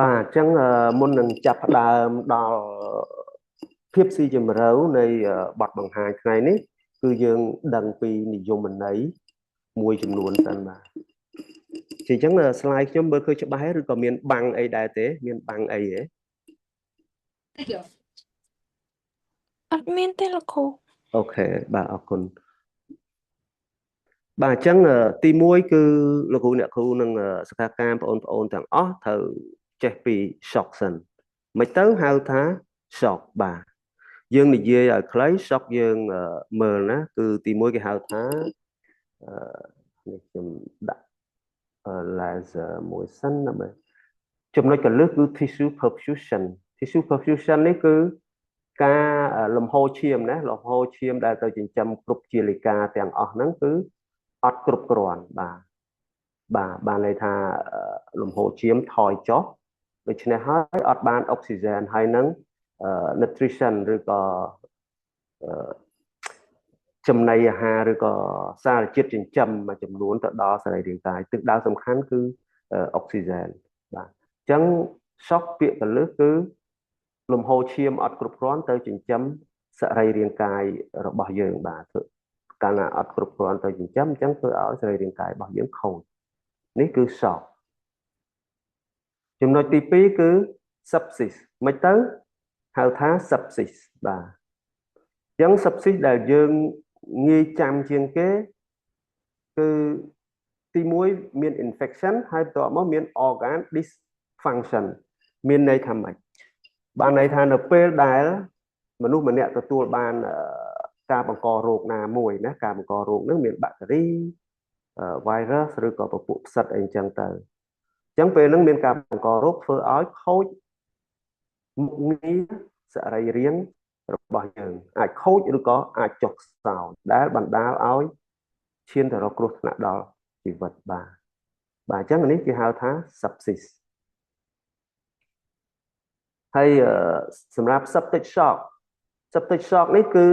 អញ្ចឹងមុននឹងចាប់ផ្ដើមដល់ភាពស៊ីជម្រៅនៃបទបង្ហាញថ្ងៃនេះគឺយើងដឹងពីនិយមន័យមួយចំនួនសិនបាទជាអញ្ចឹងស្លាយខ្ញុំមើលឃើញច្បាស់ហើយឬក៏មានបាំងអីដែរទេមានបាំងអីទេអត់មានទេលោកគ្រូអូខេបាទអរគុណបាទអញ្ចឹងទី1គឺលោកគ្រូអ្នកគ្រូនិងសិក្ខាកាមបងប្អូនទាំងអស់ត្រូវចេះពី shock សិនមិនទៅហៅថា shock បាទយើងនិយាយឲ្យខ្លី shock យើងមើលណាគឺទី1គេហៅថានេះខ្ញុំដាក់laser មួយសិនណាមើលចំណុចកលឹះគឺ tissue perfusion tissue perfusion នេះគឺការលំហូរឈាមណាលំហូរឈាមដែលទៅចិញ្ចឹមគ្រប់ជាលិកាទាំងអស់ហ្នឹងគឺអត់គ្រប់គ្រាន់បាទន័យថាលំហូរឈាមថយចុះដូច្នេះហើយអត់បានអុកស៊ីហ្សែនហើយនឹងnutrition ឬក៏ចំណីអាហារឬក៏សារជាតិចិញ្ចឹមមួយចំនួនទៅដល់សរីរាង្គកាយទិសដៅសំខាន់គឺអុកស៊ីហ្សែនបាទអញ្ចឹង shock ពាក្យកលឹះគឺលំហូរឈាមអត់គ្រប់គ្រាន់ទៅចិញ្ចឹមសរីរាង្គកាយរបស់យើងបាទកាលណាអត់គ្រប់គ្រាន់ទៅចិញ្ចឹមអញ្ចឹងធ្វើឲ្យសរីរាង្គកាយរបស់យើងខូចនេះគឺ shock ចំណុចទី2គឺ sepsis មិនទៅហៅថា sepsis បាទអញ្ចឹង sepsis ដែលយើងងាយចាំជាងគេគឺទី1មាន infection ហើយបន្ទាប់មកមាន organ dysfunction មានន័យថាម៉េចបានន័យថានៅពេលដែលមនុស្សម្នាក់ទទួលបានការបង្ករោគណាមួយណាការបង្ករោគនឹងមានបាក់តេរី virus ឬក៏ពពួកផ្សិតអីចឹងទៅអញ្ចឹងពេលហ្នឹងមានការបង្ករោគធ្វើឲ្យខូចមុខងារសរីរាង្គរបស់យើងអាចខូចឬក៏អាចចុះខ្សោយដែលបណ្ដាលឲ្យឈានទៅរកគ្រោះថ្នាក់ដល់ជីវិតបាទអញ្ចឹងនេះគេហៅថា sepsis ហើយសម្រាប់ septic shock នេះគឺ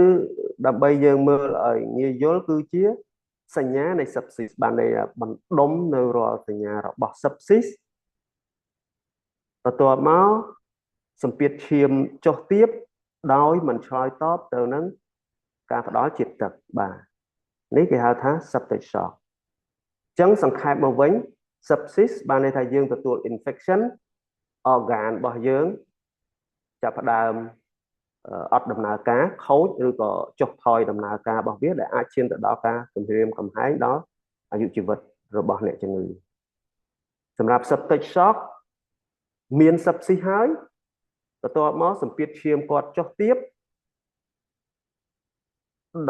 ដើម្បីយើងមើលឲ្យងាយយល់គឺជាសញ្ញានៃ sepsis បានន័យថាបណ្ដុំនៅរាល់សញ្ញារបស់ sepsis បន្ទាប់មកសម្ពាធឈាមចុះទាបដោយមិនឆ្លើយតបទៅនឹងការផ្ដល់ជាតិទឹកបាទនេះគេហៅថា septic shock អញ្ចឹងសង្ខេបមកវិញ sepsis បានន័យថាយើងទទួល infection organ របស់យើងចាប់ផ្ដើមអត់ដំណើរការខូចឬក៏ចុះថយដំណើរការរបស់វាដែលអាចឈានទៅដល់ការគំរាមកំហែងដល់អាយុជីវិតរបស់អ្នកជំងឺសម្រាប់ septic shock មាន sepsis ហើយបន្ទាប់មកសម្ពាធឈាមគាត់ចុះទាប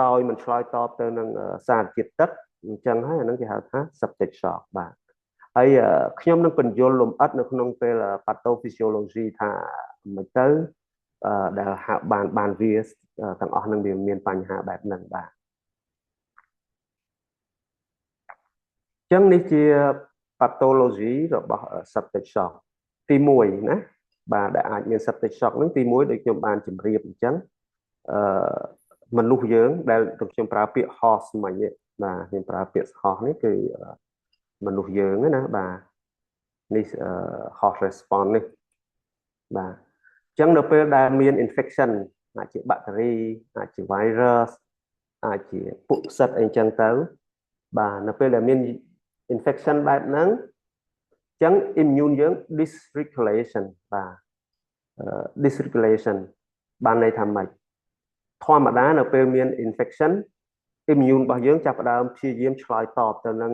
ដោយមិនឆ្លើយតបទៅនឹងសារជាតិទឹកអញ្ចឹងហើយអានឹងគេហៅថា septic shock បាទហើយខ្ញុំនឹងបញ្យល់លម្អិតនៅក្នុងពេល pathophysiology ថាមិនទៅដែលហាក់បានវាទាំងអស់នឹងវាមានបញ្ហាបែបហ្នឹងបាទអញ្ចឹងនេះជា pathology របស់ septic shock ទី1ណាបាទដែលអាចមាន septic shock ហ្នឹងទី1ដូចខ្ញុំបានជម្រាបអញ្ចឹងមនុស្សយើងដែលខ្ញុំប្រើពាក្យ host មិញបាទខ្ញុំប្រើពាក្យ host នេះគឺមនុស្សយើងណាបាទនេះ host response នេះបាទអញ្ចឹងនៅពេលដែលមាន infection អាចជាបាក់តេរីអាចជា virus អាចជាពួកផ្សិតអីចឹងទៅបាទនៅពេលដែលមាន infection បែបហ្នឹងអញ្ចឹង immune យើង dysregulation បាទ dysregulation បានន័យថាម៉េចធម្មតានៅពេលមាន infection immune របស់យើងចាប់ផ្ដើមព្យាយាមឆ្លើយតបទៅនឹង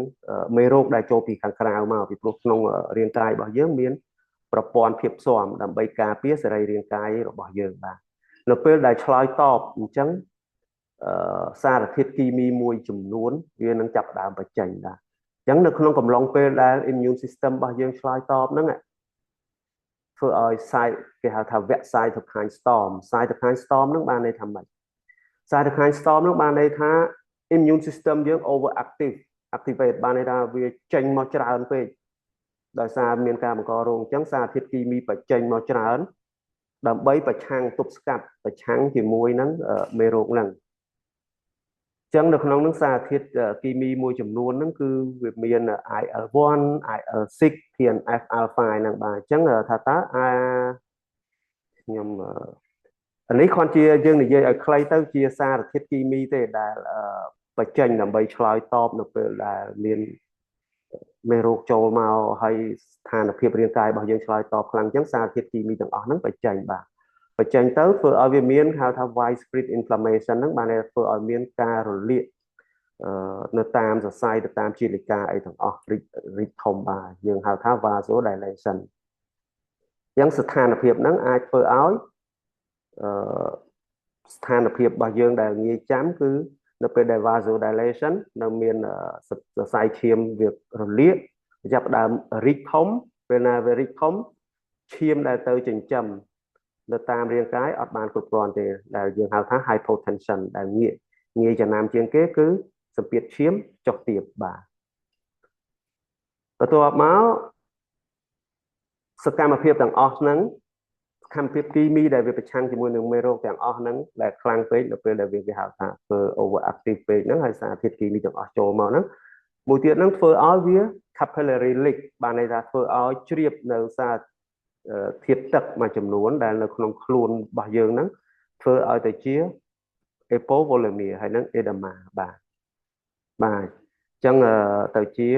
មេរោគដែលចូលពីខាងក្រៅមកពីព្រោះក្នុងរាងកាយរបស់យើងមានប្រព័ន្ធភាពស៊ាំដើម្បីការពារសរីរាង្គកាយរបស់យើងបាទនៅពេលដែលឆ្លើយតបអញ្ចឹងសារធាតុគីមីមួយចំនួនវានឹងចាប់ផ្ដើមបញ្ចេញដែរអញ្ចឹងនៅក្នុងកំឡុងពេលដែល immune system របស់យើងឆ្លើយតបហ្នឹងធ្វើឲ្យគេហៅថាវគ្គ cytokine storm ហ្នឹងបានន័យថាម៉េច cytokine storm ហ្នឹងបានន័យថា immune system យើង activate បានន័យថាវាចេញមកច្រើនពេកដោយសារមានការបង្ករោគអញ្ចឹងសារធាតុគីមីបញ្ចេញមកច្រើនដើម្បីប្រឆាំងទប់ស្កាត់ប្រឆាំងជាមួយនឹងមេរោគហ្នឹងអ ចឹងនៅក្នុងនឹងសារធាតុគីមីមួយចំនួនហ្នឹងគឺវាមាន IL1 IL6 TNF alpha ហ្នឹងបាទអញ្ចឹងថាតើខ្ញុំនេះគ្រាន់ជាយើងនិយាយឲ្យខ្លីទៅជាសារធាតុគីមីទេដែលបញ្ចេញដើម្បីឆ្លើយតបនៅពេលដែលមានមេរោគចូលមកហើយស្ថានភាពរាងកាយរបស់យើងឆ្លើយតបខ្លាំងអញ្ចឹងសារធាតុគីមីទាំងអស់ហ្នឹងបញ្ចេញបាទបញ្ចេញទៅធ្វើឲ្យវាមានហៅថា widespread inflammation ហ្នឹងបានធ្វើឲ្យមានការរលាកនៅតាមសរសៃទៅតាមជាលិកាអីទាំងអស់រីកធំបាទយើងហៅថា vasodilation អញ្ចឹងស្ថានភាពហ្នឹងអាចធ្វើឲ្យស្ថានភាពរបស់យើងដែលងាយចាំគឺនៅពេលដែល vasodilation នៅមានសរសៃឈាមវារលាកចាប់ផ្ដើមរីកធំពេលណាវារីកធំឈាមដែលទៅចិញ្ចឹមនៅតាមរាងកាយអត់បានគ្រប់គ្រាន់ទេដែលយើងហៅថា hypotension ដែលងាយចំណាំជាងគេគឺសម្ពាធឈាមចុះទាបបាទបន្ទាប់មកសកម្មភាពទាំងអស់ហ្នឹងសកម្មភាពគីមីដែលវាប្រឆាំងជាមួយនឹងមេរោគទាំងអស់ហ្នឹងដែលខ្លាំងពេកនៅពេលដែលវាហៅថាធ្វើ overactive ពេកហ្នឹងហើយសារធាតុគីមីទាំងអស់ចូលមកហ្នឹងមួយទៀតហ្នឹងធ្វើឲ្យវា capillary leak បានន័យថាធ្វើឲ្យជ្រាបនៅសារធាតុទឹកមួយចំនួនដែលនៅក្នុងខ្លួនរបស់យើងហ្នឹងធ្វើឲ្យទៅជា hypovolemia ហើយនឹង edema បាទអញ្ចឹងទៅជា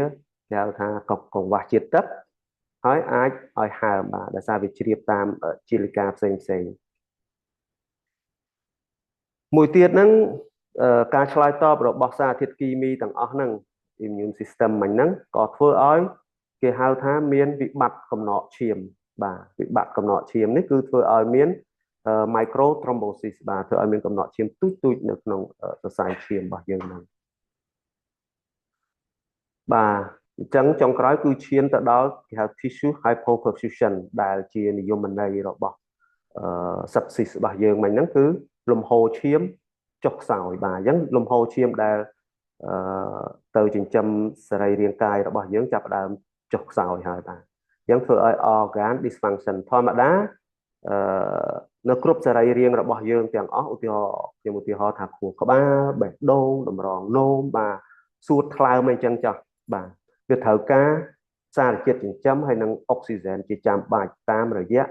គេហៅថាកង្វះជាតិទឹកហើយអាចឲ្យហើមបាទដោយសារវាជ្រាបតាមជាលិកាផ្សេងមួយទៀតហ្នឹងការឆ្លើយតបរបស់សារធាតុគីមីទាំងអស់ហ្នឹង immune system មិញហ្នឹងក៏ធ្វើឲ្យគេហៅថាមានវិបត្តិកំណកឈាមបាទវិបត្តិកំណកឈាមនេះគឺធ្វើឲ្យមានmicro thrombosis បាទធ្វើឲ្យមានកំណកឈាមទូចៗនៅក្នុងសរសៃឈាមរបស់យើងហ្នឹងបាទអញ្ចឹងចុងក្រោយគឺឈានទៅដល់គេហៅ tissue hypoperfusion ដែលជានិយមន័យរបស់sepsis របស់យើងមិញហ្នឹងគឺលំហូរឈាមចុះខ្សោយបាទអញ្ចឹងលំហូរឈាមដែលទៅចិញ្ចឹមសរីរាង្គកាយរបស់យើងចាប់ផ្ដើមចុះខ្សោយហើយបាទអញ្ចឹងធ្វើឲ្យ organ dysfunction ធម្មតានៅគ្រប់សរីរាង្គរបស់យើងទាំងអស់ខ្ញុំឧទាហរណ៍ថាខួរក្បាលបេះដូងតម្រងនោមបាទសួតថ្លើមអីចឹងចុះបាទវាត្រូវការសារជាតិចិញ្ចឹមហើយនិងអុកស៊ីហ្សែនជាចាំបាច់តាមរយៈ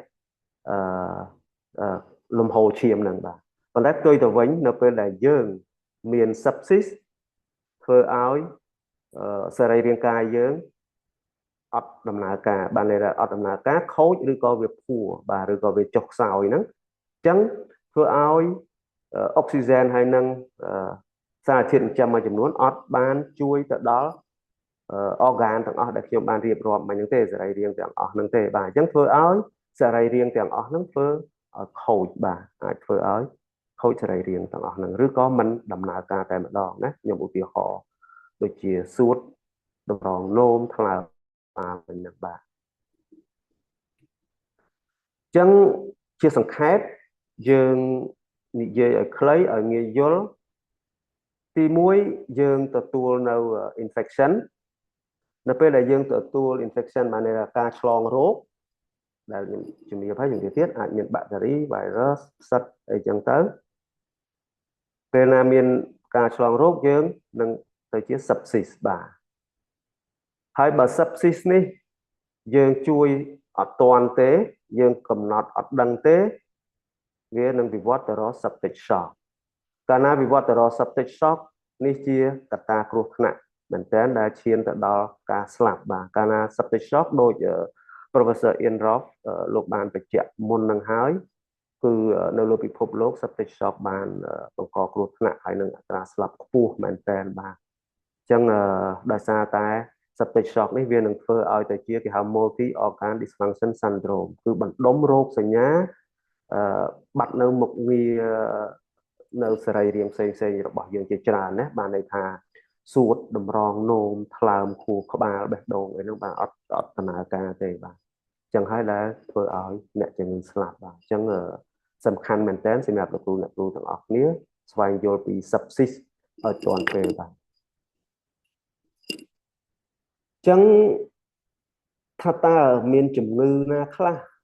លំហូរឈាមហ្នឹងបាទប៉ុន្តែផ្ទុយទៅវិញនៅពេលដែលយើងមាន sepsis ធ្វើឲ្យសរីរាង្គកាយយើងអត់ដំណើរការបានន័យថាអត់ដំណើរការខូចឬក៏វាភួរបាទឬក៏វាចុះខ្សោយហ្នឹងអញ្ចឹងធ្វើឲ្យអុកស៊ីហ្សែនហើយនឹងសារធាតុចិញ្ចឹមមួយចំនួនអត់បានជួយទៅដល់organ ទាំងអស់ដែលខ្ញុំបានរៀបរាប់មិញហ្នឹងទេសរីរាង្គទាំងអស់ហ្នឹងទេបាទអញ្ចឹងធ្វើឲ្យសរីរាង្គទាំងអស់ហ្នឹងធ្វើឲ្យខូចបាទអាចធ្វើឲ្យខូចសរីរាង្គទាំងអស់ហ្នឹងឬក៏មិនដំណើរការតែម្ដងណាខ្ញុំឧទាហរណ៍ដូចជាសួតតម្រងនោមថ្លើមបាទហ្នឹងបាទអញ្ចឹងជាសង្ខេបយើងនិយាយឲ្យខ្លីឲ្យងាយយល់ទី1យើងទទួលនៅ infection នៅពេលដែលយើងទទួល infection បានន័យថាការឆ្លងរោគដែលខ្ញុំជំរាបហើយជំរាបទៀតអាចមានបាក់តេរី virus ផ្សិតអីចឹងទៅពេលណាមានការឆ្លងរោគយើងនឹងទៅជា sepsis បាទហើយបើ sepsis នេះយើងជួយអត់ទាន់ទេយើងកំណត់អត់ដឹងទេវានឹងវិវត្តទៅរក septic shock កាលណាវិវត្តទៅរក septic shock នេះជាកត្តាគ្រោះថ្នាក់មែនតើដែលឈានទៅដល់ការស្លាប់បាទកាលណា septic shock ដូច Professor Inroth លោកបានបញ្ជាក់មុននឹងហើយគឺនៅលើពិភពលោក septic shock បានបង្កគ្រោះថ្នាក់ហើយនឹងអត្រាស្លាប់ខ្ពស់មែនតើបាទអញ្ចឹងដោយសារតែ septic shock នេះវានឹងធ្វើឲ្យទៅជាគេហៅ multi organ dysfunction syndrome គឺបណ្ដុំរោគសញ្ញាបាត់នៅមុខងារនៅសរីរាង្គផ្សេងៗរបស់យើងជាច្រើនណាបានន័យថាសួតតម្រងនោមថ្លើមខួរក្បាលបេះដូងអីហ្នឹងបាទអត់ដំណើរការទេបាទអញ្ចឹងហើយដែលធ្វើឲ្យអ្នកជំងឺស្លាប់បាទអញ្ចឹងសំខាន់មែនតើសម្រាប់លោកគ្រូអ្នកគ្រូទាំងអស់គ្នាស្វែងយល់ពី sepsis ឲ្យទាន់ពេលបាទអញ្ចឹងថាតើមានជំងឺណាខ្លះ